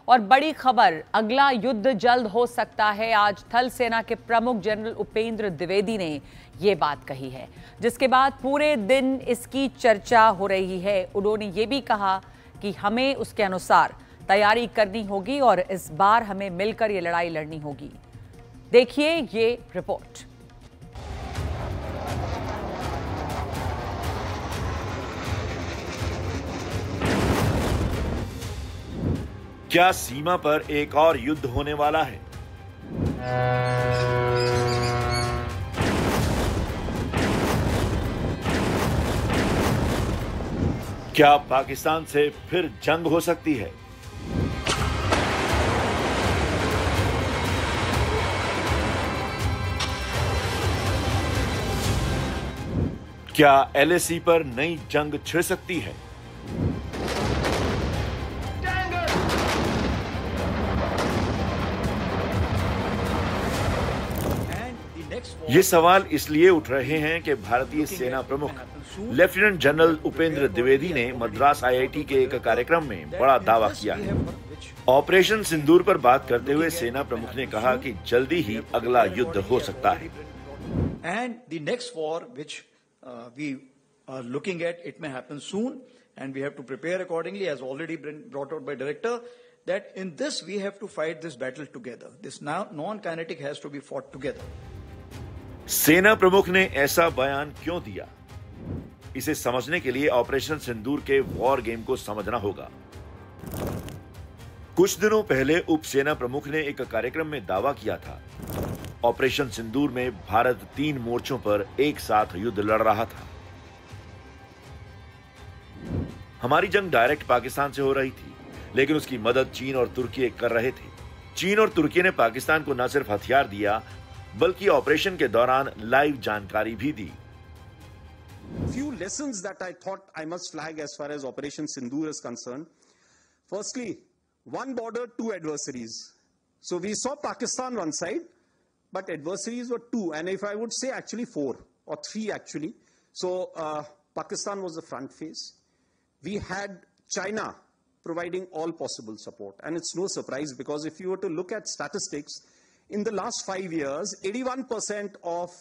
और बड़ी खबर, अगला युद्ध जल्द हो सकता है। आज थल सेना के प्रमुख जनरल उपेंद्र द्विवेदी ने ये बात कही है, जिसके बाद पूरे दिन इसकी चर्चा हो रही है। उन्होंने ये भी कहा कि हमें उसके अनुसार तैयारी करनी होगी और इस बार हमें मिलकर ये लड़ाई लड़नी होगी। देखिए ये रिपोर्ट। क्या सीमा पर एक और युद्ध होने वाला है? क्या पाकिस्तान से फिर जंग हो सकती है? क्या LAC पर नई जंग छिड़ सकती है? ये सवाल इसलिए उठ रहे हैं कि भारतीय सेना प्रमुख लेफ्टिनेंट जनरल उपेंद्र द्विवेदी ने मद्रास IIT के एक कार्यक्रम में बड़ा दावा किया है। ऑपरेशन सिंदूर पर बात करते हुए सेना प्रमुख ने कहा कि जल्दी ही अगला युद्ध हो सकता है। And the next war, which we are looking at, it may happen soon, and we have to prepare accordingly, as already been brought out by director, that in this we have to fight this battle together. This non-kinetic has to be fought together. सेना प्रमुख ने ऐसा बयान क्यों दिया? इसे समझने के लिए ऑपरेशन सिंदूर के वॉर गेम को समझना होगा। कुछ दिनों पहले उप सेना प्रमुख ने एक कार्यक्रम में दावा किया था, ऑपरेशन सिंदूर में भारत 3 मोर्चों पर एक साथ युद्ध लड़ रहा था। हमारी जंग डायरेक्ट पाकिस्तान से हो रही थी, लेकिन उसकी मदद चीन और तुर्की कर रहे थे। चीन और तुर्की ने पाकिस्तान को न सिर्फ हथियार दिया, बल्कि ऑपरेशन के दौरान लाइव जानकारी भी दी। Few lessons that I thought I must flag as far as Operation Sindoor is concerned. Firstly, one border, 2 adversaries. So we saw Pakistan one side, but adversaries were 2, and if I would say actually 4 or 3 actually. So Pakistan was the front face. We had China providing all possible support, and it's no surprise because if you were to look at statistics, in the last 5 years, 81% of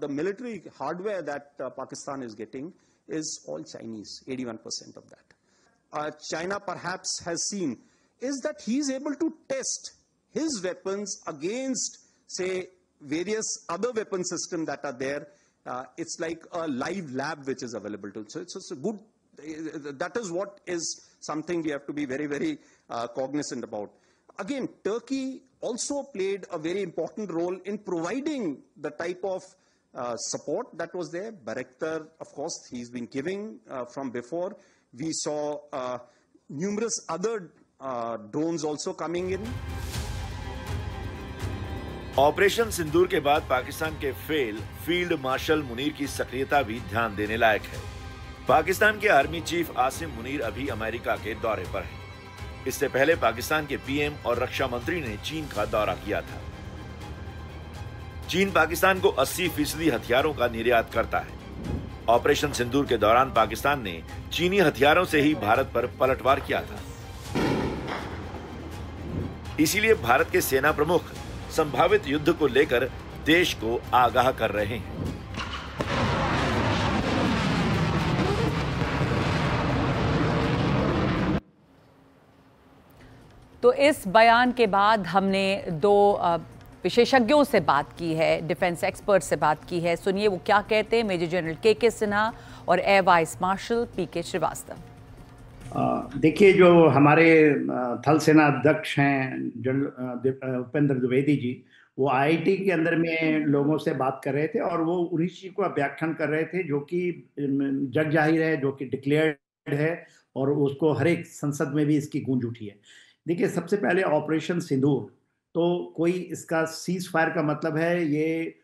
the military hardware that Pakistan is getting is all Chinese, 81% of that. China perhaps has seen is that he's able to test his weapons against, say, various other weapon systems that are there. It's like a live lab which is available to. So it's a good, that is what is something we have to be very, very cognizant about. Again, Turkey also played a very important role in providing the type of support that was there. Bayraktar, of course, he's been giving from before. We saw numerous other drones also coming in. Operation Sindoor के बाद पाकिस्तान के field marshal Munir की सक्रियता भी ध्यान देने लायक है। पाकिस्तान के आर्मी चीफ आसिम मुनीर अभी अमेरिका के दौरे पर हैं। इससे पहले पाकिस्तान के PM और रक्षा मंत्री ने चीन का दौरा किया था। चीन पाकिस्तान को 80% हथियारों का निर्यात करता है। ऑपरेशन सिंदूर के दौरान पाकिस्तान ने चीनी हथियारों से ही भारत पर पलटवार किया था। इसीलिए भारत के सेना प्रमुख संभावित युद्ध को लेकर देश को आगाह कर रहे हैं। तो इस बयान के बाद हमने 2 विशेषज्ञों से बात की है, डिफेंस एक्सपर्ट से बात की है। सुनिए वो क्या कहते हैं, मेजर जनरल KK सिन्हा और air vice marshal PK Srivastava. देखिए, जो हमारे थल सेना अध्यक्ष हैं जनरल उपेंद्र द्विवेदी जी, वो IIT के अंदर में लोगों से बात कर रहे थे और वो उन्हीं चीज को व्याख्यान कर रहे थे जो कि जग जाहिर है, जो कि डिक्लेयर्ड है और उसको हर एक संसद में भी इसकी गूंज उठी है। देखिए, सबसे पहले ऑपरेशन सिंदूर तो कोई इसका सीज फायर का मतलब है ये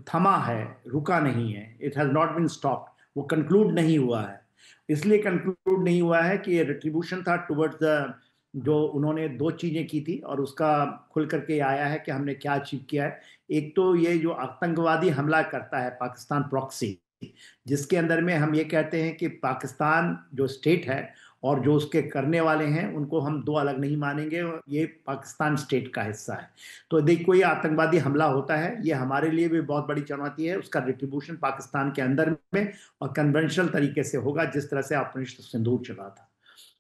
थमा है, रुका नहीं है। It has not been stopped, वो कंक्लूड नहीं हुआ है। इसलिए कंक्लूड नहीं हुआ है कि ये रिट्रीब्यूशन था टुवर्ड्स द, जो उन्होंने 2 चीजें की थी और उसका खुल करके आया है कि हमने क्या अचीव किया है। एक तो ये जो आतंकवादी हमला करता है पाकिस्तान प्रॉक्सी, जिसके अंदर में हम ये कहते हैं कि पाकिस्तान जो स्टेट है और जो उसके करने वाले हैं उनको हम दो अलग नहीं मानेंगे। ये पाकिस्तान स्टेट का हिस्सा है। तो यदि कोई आतंकवादी हमला होता है, ये हमारे लिए भी बहुत बड़ी चुनौती है। उसका रिट्रीब्यूशन पाकिस्तान के अंदर में और कन्वेंशनल तरीके से होगा, जिस तरह से ऑपरेशन सिंदूर चला था।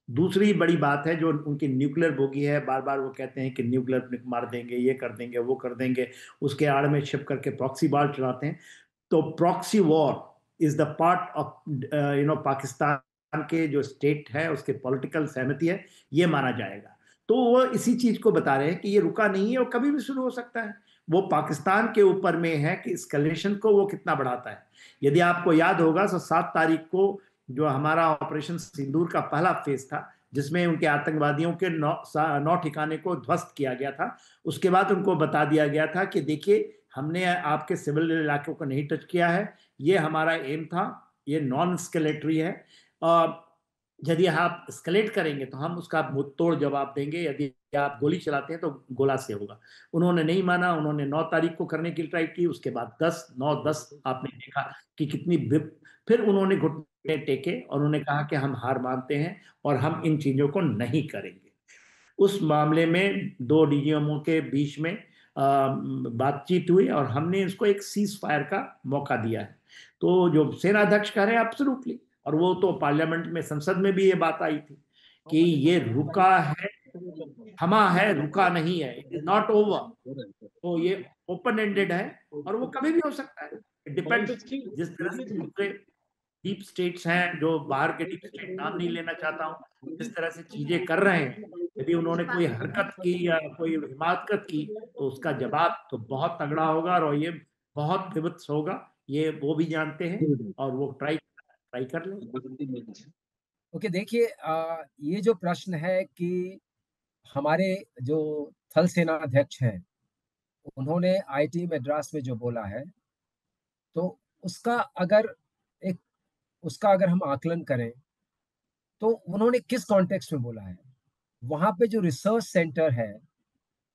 दूसरी बड़ी बात है जो उनकी न्यूक्लियर बोगी है। बार बार वो कहते हैं कि न्यूक्लियर मार देंगे, ये कर देंगे, वो कर देंगे, उसके आड़ में छिप करके प्रॉक्सी वॉर चलाते हैं। तो proxy war is the part of Pakistan के जो स्टेट है, उसके पॉलिटिकल सहमति है, ये माना जाएगा। तो वो इसी चीज को बता रहे हैं कि ये रुका नहीं है और कभी भी शुरू हो सकता है। वो पाकिस्तान के ऊपर में है कि एस्केलेशन को वो कितना बढ़ाता है। यदि आपको याद होगा तो 7 तारीख को जो हमारा ऑपरेशन सिंदूर का पहला फेज था, जिसमें उनके आतंकवादियों के 9 ठिकाने को ध्वस्त किया गया था, उसके बाद उनको बता दिया गया था कि देखिए, हमने आपके सिविल इलाकों को नहीं टच किया है, ये हमारा एम था, ये नॉन स्केलेटरी है। यदि आप स्केलेट करेंगे तो हम उसका मुंहतोड़ जवाब देंगे, यदि आप गोली चलाते हैं तो गोला से होगा। उन्होंने नहीं माना। उन्होंने 9 तारीख को करने की ट्राई की, उसके बाद 10, 9, 10 आपने देखा कि कितनी फिर उन्होंने घुटने टेके और उन्होंने कहा कि हम हार मानते हैं और हम इन चीजों को नहीं करेंगे। उस मामले में 2 डीजीएमओ के बीच में बातचीत हुई और हमने इसको एक सीज फायर का मौका दिया है। तो जो सेना अध्यक्ष कह रहे हैं एब्सोल्युटली, और वो तो पार्लियामेंट में, संसद में भी ये बात आई थी कि ये रुका है, थमा है, रुका नहीं है, इट इज नॉट ओवर। तो ये ओपन एंडेड है और वो कभी भी हो सकता है। इट डिपेंड्स जिस तरह से दूसरे डीप स्टेट्स हैं, जो बाहर के डीप स्टेट नाम नहीं लेना चाहता हूँ, जिस तरह से चीजें कर रहे हैं, यदि उन्होंने कोई हरकत की या कोई हिमाकत की तो उसका जवाब तो बहुत तगड़ा होगा और ये बहुत विविध होगा। ये वो भी जानते हैं और वो ट्राई कर लें। ओके, देखिए, ये जो प्रश्न है कि हमारे जो थल सेना अध्यक्ष हैं, उन्होंने आईआईटी मद्रास में जो बोला है, तो उसका अगर हम आकलन करें तो उन्होंने किस कॉन्टेक्स्ट में बोला है। वहां पे जो रिसर्च सेंटर है,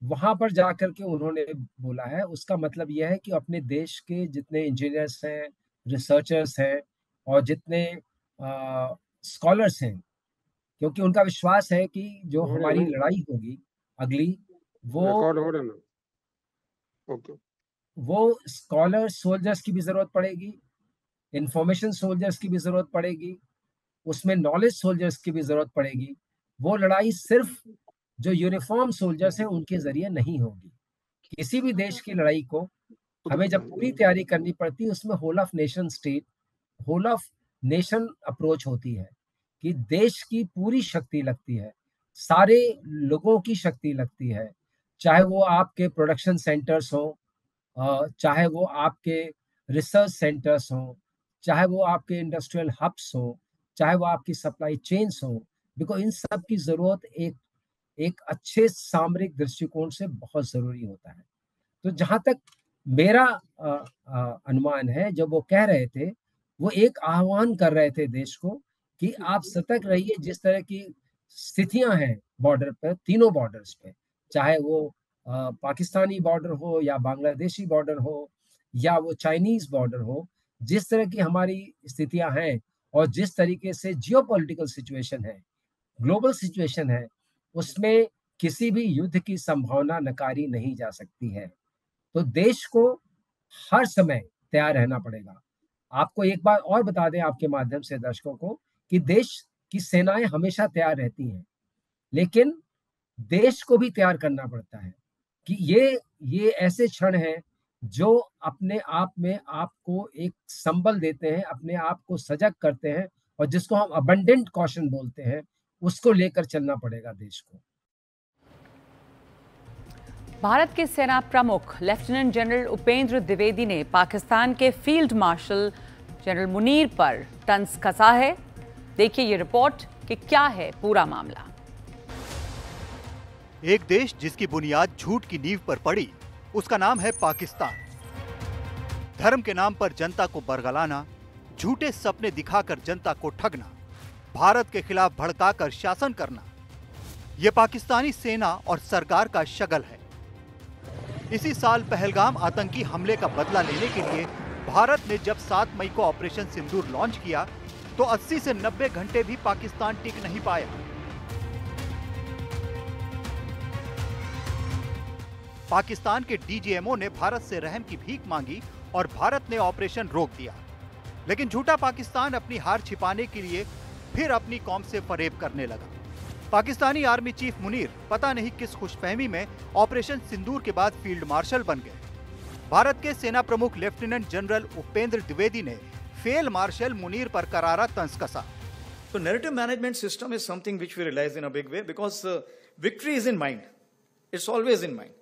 वहां पर जाकर के उन्होंने बोला है। उसका मतलब यह है कि अपने देश के जितने इंजीनियर्स हैं, रिसर्चर्स हैं और जितने स्कॉलर्स हैं, क्योंकि उनका विश्वास है कि जो हमारी लड़ाई होगी अगली, वो स्कॉलर सोल्जर्स की भी जरूरत पड़ेगी, इंफॉर्मेशन सोल्जर्स की भी जरूरत पड़ेगी, उसमें नॉलेज सोल्जर्स की भी जरूरत पड़ेगी। वो लड़ाई सिर्फ जो यूनिफॉर्म सोल्जर्स हैं उनके जरिए नहीं होगी। किसी भी देश की लड़ाई को हमें जब पूरी तैयारी करनी पड़ती है, उसमें whole of nation state, whole of nation approach होती है कि देश की पूरी शक्ति लगती है, सारे लोगों की शक्ति लगती है, चाहे वो आपके प्रोडक्शन सेंटर्स हो, चाहे वो आपके रिसर्च सेंटर्स हो, चाहे वो आपके इंडस्ट्रियल हब्स हो, चाहे वो आपकी सप्लाई चेन्स हो। बिकॉज इन सब की जरूरत एक अच्छे सामरिक दृष्टिकोण से बहुत जरूरी होता है। तो जहां तक मेरा अनुमान है, जब वो कह रहे थे, वो एक आह्वान कर रहे थे देश को कि आप सतर्क रहिए। जिस तरह की स्थितियां हैं बॉर्डर पर, तीनों बॉर्डर्स पे, चाहे वो पाकिस्तानी बॉर्डर हो या बांग्लादेशी बॉर्डर हो या वो चाइनीज बॉर्डर हो, जिस तरह की हमारी स्थितियां हैं और जिस तरीके से जियोपॉलिटिकल सिचुएशन है, ग्लोबल सिचुएशन है, उसमें किसी भी युद्ध की संभावना नकारी नहीं जा सकती है। तो देश को हर समय तैयार रहना पड़ेगा। आपको एक बात और बता दें आपके माध्यम से दर्शकों को कि देश की सेनाएं हमेशा तैयार रहती हैं, लेकिन देश को भी तैयार करना पड़ता है कि ये ऐसे क्षण हैं जो अपने आप में आपको एक संबल देते हैं, अपने आप को सजग करते हैं, और जिसको हम अबंडेंट कॉशन बोलते हैं, उसको लेकर चलना पड़ेगा देश को। भारत के सेना प्रमुख लेफ्टिनेंट जनरल उपेंद्र द्विवेदी ने पाकिस्तान के फील्ड मार्शल जनरल मुनीर पर तंज कसा है। देखिए ये रिपोर्ट कि क्या है पूरा मामला। एक देश जिसकी बुनियाद झूठ की नींव पर पड़ी, उसका नाम है पाकिस्तान। धर्म के नाम पर जनता को बरगलाना, झूठे सपने दिखाकर जनता को ठगना, भारत के खिलाफ भड़काकर शासन करना, यह पाकिस्तानी सेना और सरकार का शगल है। इसी साल पहलगाम आतंकी हमले का बदला लेने के लिए भारत ने जब 7 मई को ऑपरेशन सिंदूर लॉन्च किया, तो 80 से 90 घंटे भी पाकिस्तान टिक नहीं पाया। पाकिस्तान के डीजीएमओ ने भारत से रहम की भीख मांगी और भारत ने ऑपरेशन रोक दिया। लेकिन झूठा पाकिस्तान अपनी हार छिपाने के लिए फिर अपनी कौम से फरेब करने लगा। पाकिस्तानी आर्मी चीफ मुनीर पता नहीं किस खुशफहमी में ऑपरेशन सिंदूर के बाद फील्ड मार्शल बन गए। भारत के सेना प्रमुख लेफ्टिनेंट जनरल उपेंद्र द्विवेदी ने फील्ड मार्शल मुनीर पर करारा तंज कसा। So narrative management system is something which we realize in a big way because victory is in mind. It's always in mind.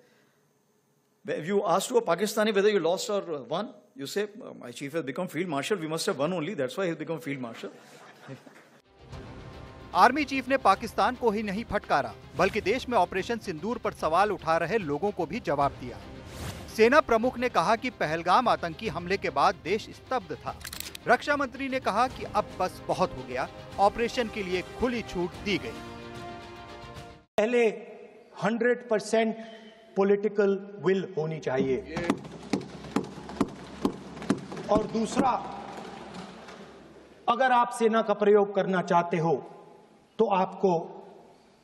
If you ask to a Pakistani whether you lost or won, you say, my chief has become field marshal, we must have won only, that's why he's become field marshal. Army chief ने पाकिस्तान को ही नहीं फटकारा, बल्कि देश में operation सिंदूर पर सवाल उठा रहे लोगों को भी जवाब दिया। सेना प्रमुख ने कहा कि पहलगाम आतंकी हमले के बाद देश स्तब्ध था। रक्षा मंत्री ने कहा कि अब बस बहुत हो गया, ऑपरेशन के लिए खुली छूट दी गई। पहले 100% पॉलिटिकल विल होनी चाहिए और दूसरा, अगर आप सेना का प्रयोग करना चाहते हो तो आपको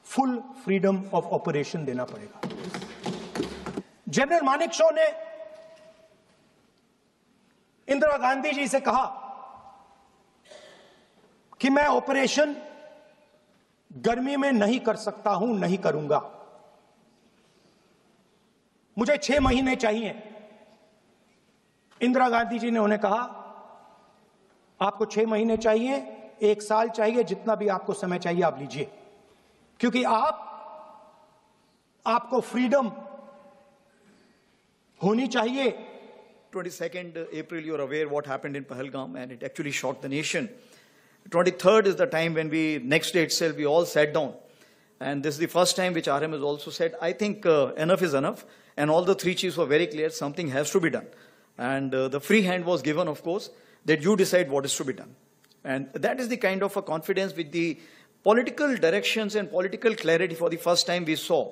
फुल फ्रीडम ऑफ ऑपरेशन देना पड़ेगा। जनरल मानेकशॉ ने इंदिरा गांधी जी से कहा कि मैं ऑपरेशन गर्मी में नहीं कर सकता हूं, नहीं करूंगा, मुझे 6 महीने चाहिए। इंदिरा गांधी जी ने उन्हें कहा आपको 6 महीने चाहिए, 1 साल चाहिए, जितना भी आपको समय चाहिए आप लीजिए, क्योंकि आपको फ्रीडम होनी चाहिए। 22nd April, you're aware what happened in Pahalgam, and it actually shocked the nation. 23rd is the time when next day itself, we all sat down. And this is the first time which RM has also said, I think enough is enough. And all the 3 chiefs were very clear, something has to be done. And the free hand was given, of course, that you decide what is to be done. And that is the kind of a confidence with the political directions and political clarity for the first time we saw.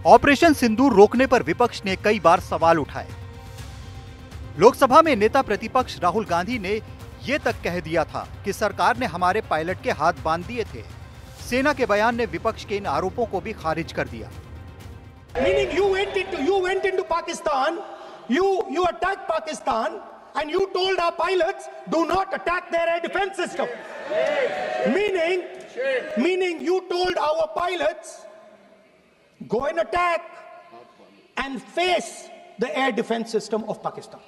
Operation Sindoor रोकने पर विपक्ष ने कई बार सवाल उठाए। लोकसभा में नेता प्रतिपक्ष राहुल गांधी ने ये तक कह दिया था कि सरकार ने हमारे पायलट के हाथ बांध दिए थे। सेना के बयान ने विपक्ष के इन आरोपों को भी खारिज कर दिया। Meaning you went into Pakistan, you attacked Pakistan, and you told our pilots do not attack their air defense system. Meaning you told our pilots go and attack and face the air defense system of Pakistan.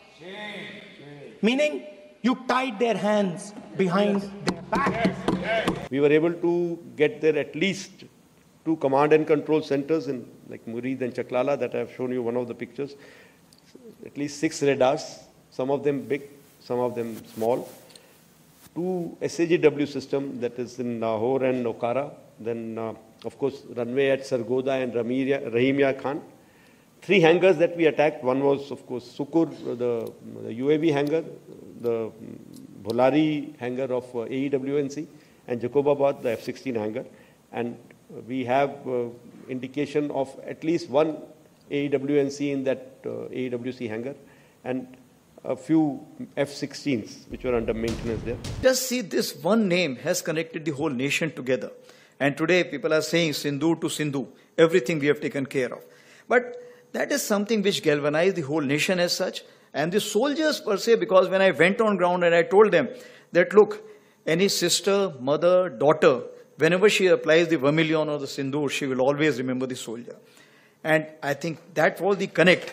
Meaning you tied their hands behind their back. We were able to get there at least 2 command and control centers in like Murid and Chaklala that I have shown you one of the pictures. At least 6 radars, some of them big, some of them small. 2 SAGW system that is in Lahore and Okara. Then of course runway at Sargoda and Rahimya Khan. 3 hangars that we attacked. One was of course Sukur, the UAV hangar, the Bholari hangar of AEWNC, and Jacobabad, the F-16 hangar. And we have indication of at least 1 AEWNC in that AEWC hangar, and a few F-16s which were under maintenance there. Just see, this one name has connected the whole nation together. And today people are saying Sindoor to Sindhu, everything we have taken care of. But that is something which galvanized the whole nation as such. And the soldiers per se, because when I went on ground and I told them that, look, any sister, mother, daughter, whenever she applies the vermilion or the Sindoor, she will always remember the soldier. And I think that was the connect.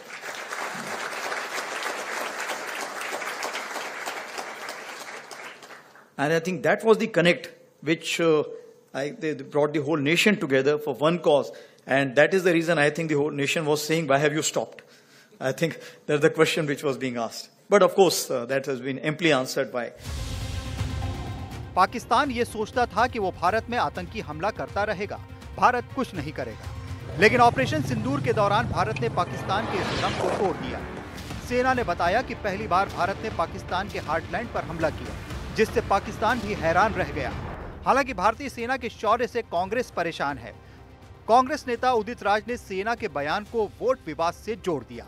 And I think that was the connect which they brought the whole nation together for one cause. And that is the reason I think the whole nation was saying, why have you stopped? I think that's the question which was being asked. But of course, that has been amply answered by. Pakistan ये सोचता था कि वो भारत में आतंकी हमला करता रहेगा, भारत कुछ नहीं करेगा। लेकिन ऑपरेशन सिंदूर के दौरान भारत ने पाकिस्तान के इस भ्रम को तोड़ दिया। सेना ने बताया कि पहली बार भारत ने पाकिस्तान के हार्टलैंड पर हमला किया, जिससे पाकिस्तान भी हैरान रह गया। हालांकि भारतीय सेना के शौर्य से कांग्रेस परेशान है। कांग्रेस नेता उदित राज ने सेना के बयान को वोट विवाद से जोड़ दिया।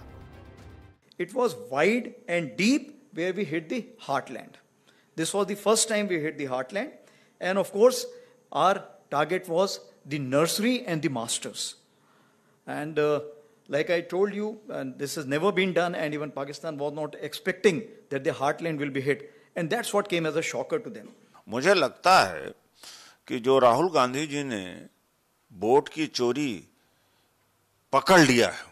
It was wide and deep where we hit the heartland. This was the first time we hit the heartland. And of course, our target was the nursery and the masters. And like I told you, and this has never been done, and even Pakistan was not expecting that the heartland will be hit. And that's what came as a shocker to them. मुझे लगता है कि जो राहुल गांधी जी ने vote की चोरी पकड़ लिया है,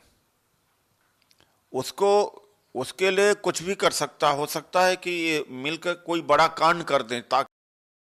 उसके लिए कुछ भी कर सकता, हो सकता है कि ये मिलकर कोई बड़ा कांड कर दें ताकि